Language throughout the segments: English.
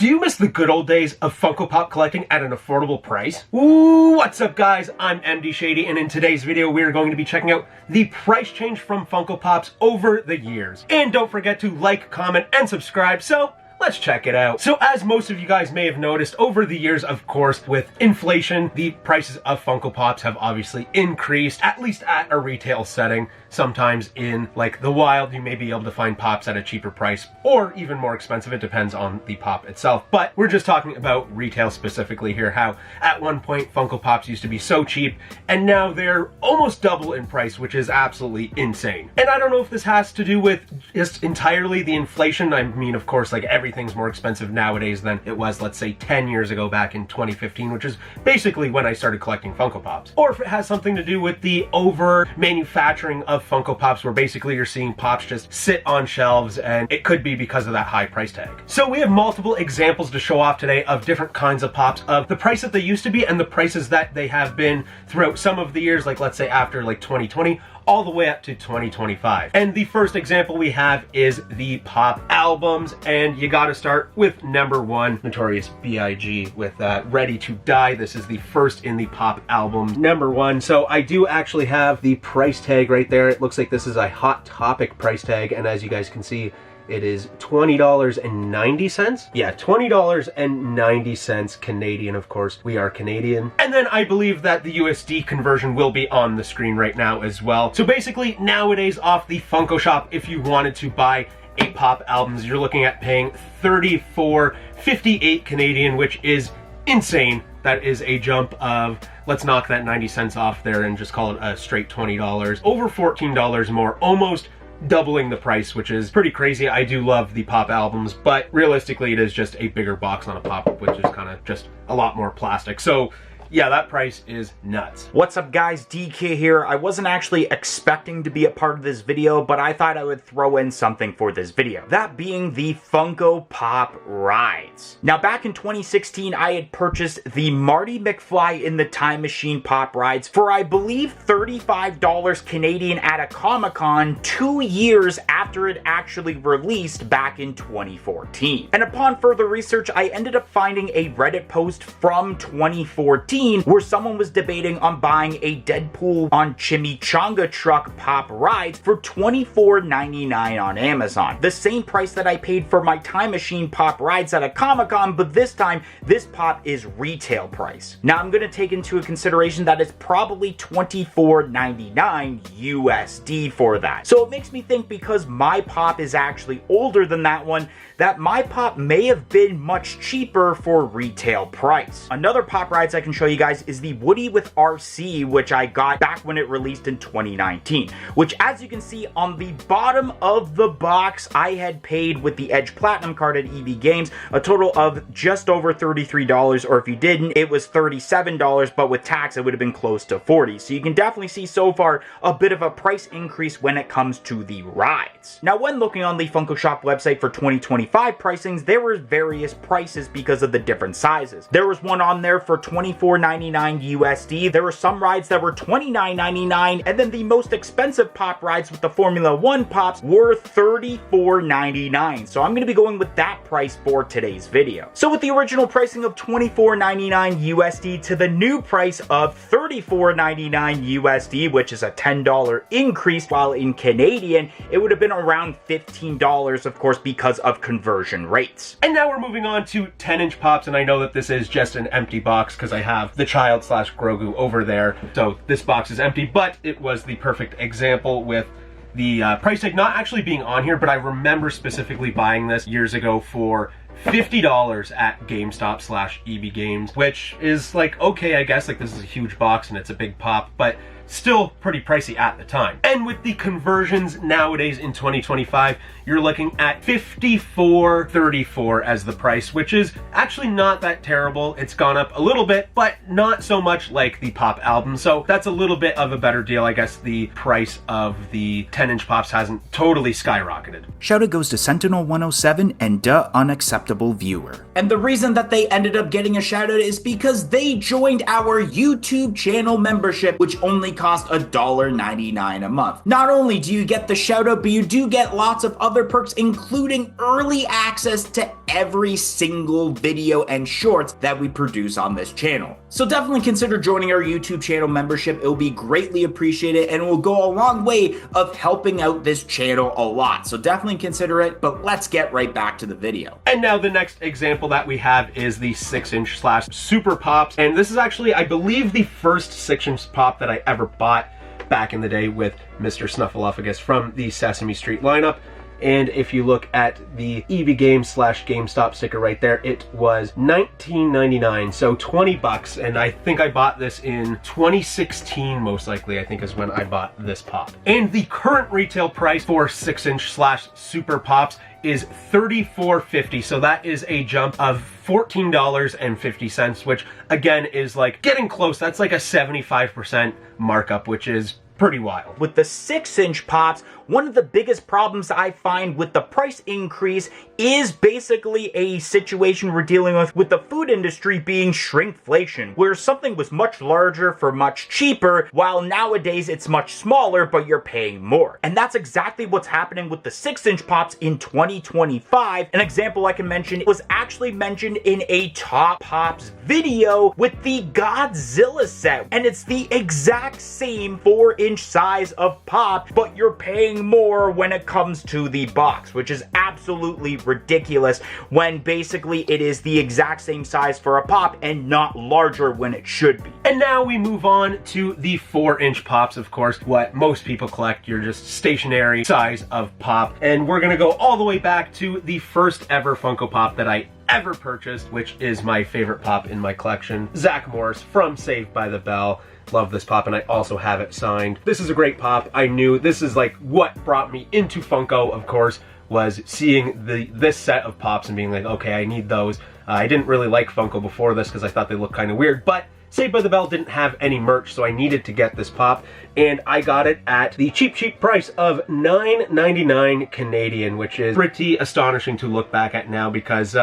Do you miss the good old days of Funko Pop collecting at an affordable price? Ooh, what's up guys? I'm MD Shady, and in today's video we are going to be checking out the price change from Funko Pops over the years. And don't forget to like, comment, and subscribe, so let's check it out. So as most of you guys may have noticed, over the years, of course, with inflation, the prices of Funko Pops have obviously increased, at least at a retail setting. Sometimes in like the wild, you may be able to find Pops at a cheaper price or even more expensive. It depends on the Pop itself. But we're just talking about retail specifically here, how at one point Funko Pops used to be so cheap and now they're almost double in price, which is absolutely insane. And I don't know if this has to do with just entirely the inflation. I mean, of course, like everything's more expensive nowadays than it was, let's say, 10 years ago back in 2015, which is basically when I started collecting Funko Pops. Or if it has something to do with the over manufacturing of Funko Pops, where basically you're seeing Pops just sit on shelves, and it could be because of that high price tag. So we have multiple examples to show off today of different kinds of Pops, of the price that they used to be and the prices that they have been throughout some of the years, like let's say after like 2020, all the way up to 2025. And the first example we have is the Pop albums, and you gotta start with number one, Notorious B.I.G. with Ready to Die. This is the first in the Pop album, number one. So I do actually have the price tag right there. It looks like this is a Hot Topic price tag, and as you guys can see, it is $20.90. Yeah, $20.90 Canadian, of course. We are Canadian. And then I believe that the USD conversion will be on the screen right now as well. So basically, nowadays off the Funko shop, if you wanted to buy 8 Pop albums, you're looking at paying $34.58 Canadian, which is insane. That is a jump of, let's knock that 90 cents off there and just call it a straight $20. Over $14 more, almost doubling the price, which is pretty crazy. I do love the Pop albums, but realistically it is just a bigger box on a pop-up, which is kind of just a lot more plastic. So yeah, that price is nuts. What's up guys, DK here. I wasn't actually expecting to be a part of this video, but I thought I would throw in something for this video. That being the Funko Pop rides. Now back in 2016, I had purchased the Marty McFly in the Time Machine Pop rides for I believe $35 Canadian at a Comic-Con 2 years after it actually released back in 2014. And upon further research, I ended up finding a Reddit post from 2014 where someone was debating on buying a Deadpool on Chimichanga Truck Pop rides for $24.99 on Amazon. The same price that I paid for my Time Machine Pop rides at a Comic-Con, but this time, this Pop is retail price. Now, I'm going to take into consideration that it's probably $24.99 USD for that. So it makes me think, because my Pop is actually older than that one, that my Pop may have been much cheaper for retail price. Another Pop rides I can show you guys is the Woody with RC, which I got back when it released in 2019, which, as you can see on the bottom of the box, I had paid with the Edge Platinum card at EB Games a total of just over $33, or if you didn't, it was $37, but with tax it would have been close to $40. So you can definitely see so far a bit of a price increase when it comes to the rides. Now, when looking on the Funko Shop website for 2025 pricings, there were various prices because of the different sizes. There was one on there for $24.99 USD. There were some rides that were $29.99, and then the most expensive Pop rides with the Formula 1 Pops were $34.99. So I'm going to be going with that price for today's video. So with the original pricing of $24.99 USD to the new price of $34.99 USD, which is a $10 increase, while in Canadian it would have been around $15, of course, because of conversion rates. And now we're moving on to 10-inch Pops, and I know that this is just an empty box because I have the child slash Grogu over there. So this box is empty, but it was the perfect example with the price tag not actually being on here, but I remember specifically buying this years ago for $50 at GameStop slash EB Games, which is like, okay, I guess, like this is a huge box and it's a big Pop, but still pretty pricey at the time. And with the conversions nowadays in 2025, you're looking at $54.34 as the price, which is actually not that terrible. It's gone up a little bit, but not so much like the Pop album. So that's a little bit of a better deal. I guess the price of the 10-inch Pops hasn't totally skyrocketed. Shout out goes to Sentinel107 and Duh Unacceptable Viewer. And the reason that they ended up getting a shout out is because they joined our YouTube channel membership, which only cost $1.99 a month. Not only do you get the shout out, but you do get lots of other perks, including early access to every single video and shorts that we produce on this channel. So definitely consider joining our YouTube channel membership. It will be greatly appreciated and it will go a long way of helping out this channel a lot. So definitely consider it, but let's get right back to the video. And now the next example that we have is the 6-inch slash Super Pops. And this is actually, I believe, the first 6-inch pop that I ever bought back in the day with Mr. Snuffleupagus from the Sesame Street lineup. And if you look at the EB Games slash GameStop sticker right there, it was $19.99, so 20 bucks. And I think I bought this in 2016, most likely, I think is when I bought this pop. And the current retail price for 6-inch slash Super Pops is $34.50, so that is a jump of $14.50, which again is like getting close. That's like a 75% markup, which is pretty wild. With the 6-inch pops, one of the biggest problems I find with the price increase is basically a situation we're dealing with the food industry being shrinkflation, where something was much larger for much cheaper, while nowadays it's much smaller, but you're paying more. And that's exactly what's happening with the 6-inch pops in 2025. An example I can mention was actually mentioned in a Top Pops video with the Godzilla set, and it's the exact same 4-inch size of pop, but you're paying more when it comes to the box, which is absolutely ridiculous when basically it is the exact same size for a pop and not larger when it should be. And now we move on to the 4-inch pops, of course, what most people collect, your just stationary size of pop. And we're gonna go all the way back to the first ever Funko Pop that I ever purchased, which is my favorite pop in my collection, Zach Morris from Saved by the Bell. Love this pop, and I also have it signed. This is a great pop. I knew this is like what brought me into Funko, of course, was seeing this set of pops and being like, okay, I need those. I didn't really like Funko before this because I thought they looked kind of weird, but Saved by the Bell didn't have any merch, so I needed to get this pop, and I got it at the cheap price of $9.99 Canadian, which is pretty astonishing to look back at now because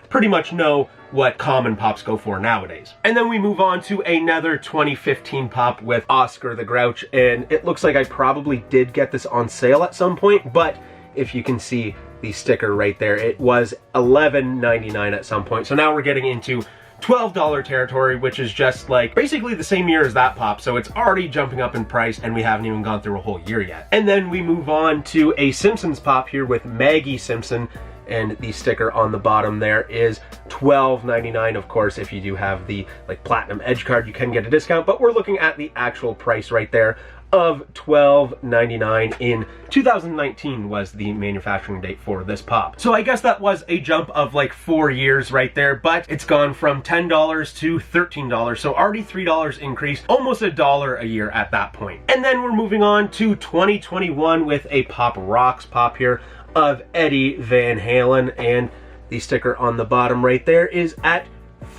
pretty much know what common pops go for nowadays. And then we move on to another 2015 pop with Oscar the Grouch, and it looks like I probably did get this on sale at some point, but if you can see the sticker right there, it was $11.99 at some point. So now we're getting into $12 territory, which is just like basically the same year as that pop, so it's already jumping up in price and we haven't even gone through a whole year yet. And then we move on to a Simpsons pop here with Maggie Simpson, and the sticker on the bottom there is $12.99. Of course, if you do have the like platinum edge card, you can get a discount, but we're looking at the actual price right there of $12.99 in 2019 was the manufacturing date for this pop. So I guess that was a jump of like 4 years right there, but it's gone from $10 to $13, so already $3 increase, almost $1 a year at that point. And then we're moving on to 2021 with a Pop Rocks pop here of Eddie Van Halen, and the sticker on the bottom right there is at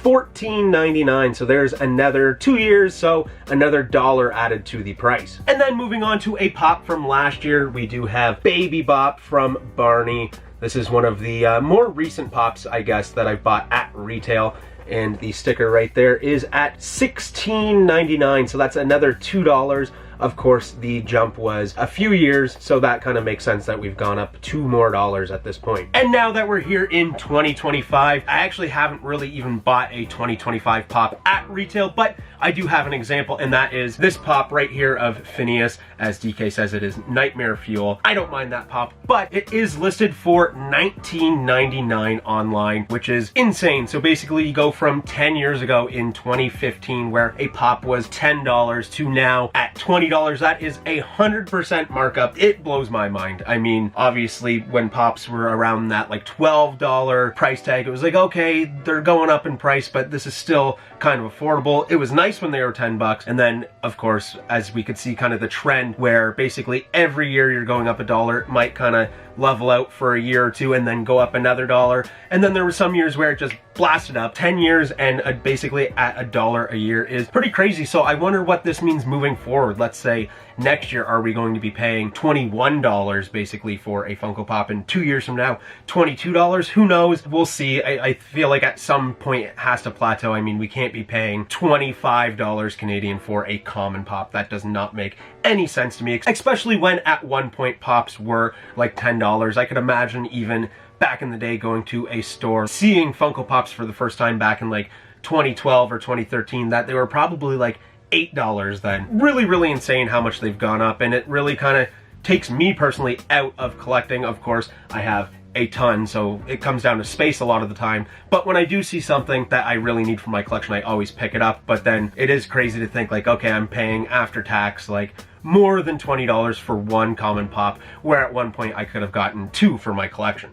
$14.99, so there's another 2 years, so another $1 added to the price. And then moving on to a pop from last year, we do have Baby Bop from Barney. This is one of the more recent pops, I guess, that I've bought at retail, and the sticker right there is at $16.99, so that's another $2. Of course, the jump was a few years, so that kind of makes sense that we've gone up $2 more at this point. And now that we're here in 2025, I actually haven't really even bought a 2025 pop at retail, but I do have an example, and that is this pop right here of Phineas. As DK says, it is Nightmare Fuel. I don't mind that pop, but it is listed for $19.99 online, which is insane. So basically you go from 10 years ago in 2015 where a pop was $10 to now at $20. That is 100% markup. It blows my mind. I mean, obviously when pops were around that like $12 price tag, it was like, okay, they're going up in price, but this is still kind of affordable. It was nice when they were 10 bucks. And then of course, as we could see kind of the trend where basically every year you're going up $1, it might kind of level out for a year or two and then go up another dollar. And then there were some years where it just blasted up. 10 years and basically at $1 a year is pretty crazy. So I wonder what this means moving forward. Let's say next year, are we going to be paying $21 basically for a Funko Pop, and 2 years from now, $22? Who knows? We'll see. I feel like at some point it has to plateau. I mean, we can't be paying $25 Canadian for a common pop. That does not make any sense to me, especially when at one point pops were like $10. I could imagine even back in the day going to a store, seeing Funko Pops for the first time back in like 2012 or 2013, that they were probably like $8 then. Really, really insane how much they've gone up, and it really kind of takes me personally out of collecting. Of course, I have a ton, so it comes down to space a lot of the time, but when I do see something that I really need for my collection, I always pick it up. But then it is crazy to think like, okay, I'm paying after tax like more than $20 for one common pop, where at one point I could have gotten 2 for my collection.